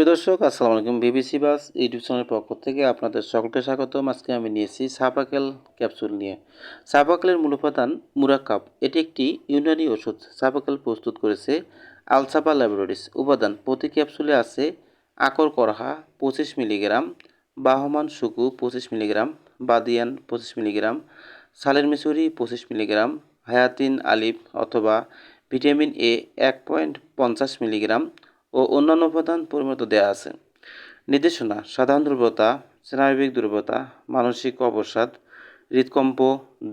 সুপ্রিয় দর্শক, আসসালামু আলাইকুম। বিবিসি বাস ইউটিউব চ্যানেলের পক্ষ থেকে আপনাদের সকলকে স্বাগতম। আজকে আমি নিয়েছি সাপাকেল ক্যাপসুল নিয়ে। সাপাকেলের মূল উপাদান মুরাক্কাব। এটি একটি ইউনানি ওষুধ। সাপাকেল প্রস্তুত করেছে আলসাপা ল্যাবরেটরিজ। উপাদান: প্রতি ক্যাপসুলে আছে আকর করহা 25 মিলিগ্রাম, বাহমান সুকু 25 মিলিগ্রাম, বাদিয়ান 25 মিলিগ্রাম, সালের মিসুরি 25 মিলিগ্রাম, হায়াতিন আলিফ অথবা ভিটামিন এ 1.50 মিলিগ্রাম ও অন্যান্য উপাদান পরিমাণ দেওয়া আছে। নির্দেশনা: সাধারণ দুর্বলতা, স্নায়বিক দুর্বলতা, মানসিক অবসাদ, হৃদকম্প,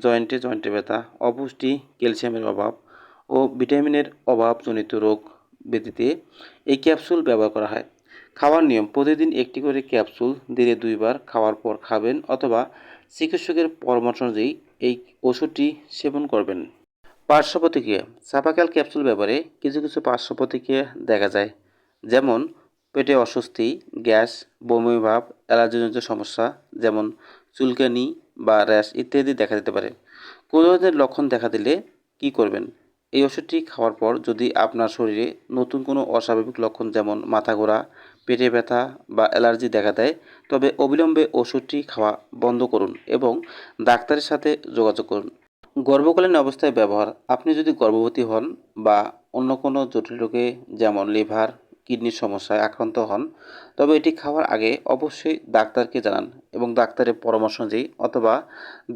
জয়েন্টে ব্যথা, অপুষ্টি, ক্যালসিয়ামের অভাব ও ভিটামিনের অভাবজনিত রোগ ব্যতীতে এই ক্যাপসুল ব্যবহার করা হয়। খাওয়ার নিয়ম: প্রতিদিন একটি করে ক্যাপসুল দিনে 2 বার খাওয়ার পর খাবেন অথবা চিকিৎসকের পরামর্শ অনুযায়ী এই ওষুধটি সেবন করবেন। পার্শ্ব প্রতিক্রিয়া: সাপাকেল ক্যাপসুল ব্যবহারে কিছু পার্শ্ব প্রতিক্রিয়া দেখা যায়, যেমন পেটে অস্বস্তি, গ্যাস, বমি ভাব, অ্যালার্জিজনিত সমস্যা যেমন চুলকানি বা র্যাশ ইত্যাদি দেখা দিতে পারে। কোনো ধরনের লক্ষণ দেখা দিলে কী করবেন? এই ওষুধটি খাওয়ার পর যদি আপনার শরীরে নতুন কোনো অস্বাভাবিক লক্ষণ যেমন মাথা ঘোরা, পেটে ব্যথা বা অ্যালার্জি দেখা দেয়, তবে অবিলম্বে ওষুধটি খাওয়া বন্ধ করুন এবং ডাক্তারের সাথে যোগাযোগ করুন। গর্ভকালীন অবস্থায় ব্যবহার: আপনি যদি গর্ভবতী হন বা অন্য কোনো জটিল রোগে যেমন লিভার, কিডনির সমস্যায় আক্রান্ত হন, তবে এটি খাওয়ার আগে অবশ্যই ডাক্তারকে জানান এবং ডাক্তারের পরামর্শ অনুযায়ী অথবা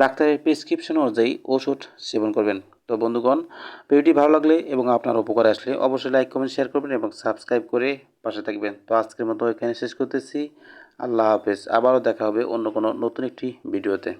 ডাক্তারের প্রেসক্রিপশন অনুযায়ী ওষুধ সেবন করবেন। তো বন্ধুগণ, ভিডিওটি ভালো লাগলে এবং আপনার উপকারে আসলে অবশ্যই লাইক, কমেন্ট, শেয়ার করবেন এবং সাবস্ক্রাইব করে পাশে থাকবেন। তো আজকের মতো এখানে শেষ করতেছি। আল্লাহ হাফেজ। আবারও দেখা হবে অন্য কোনো নতুন একটি ভিডিওতে।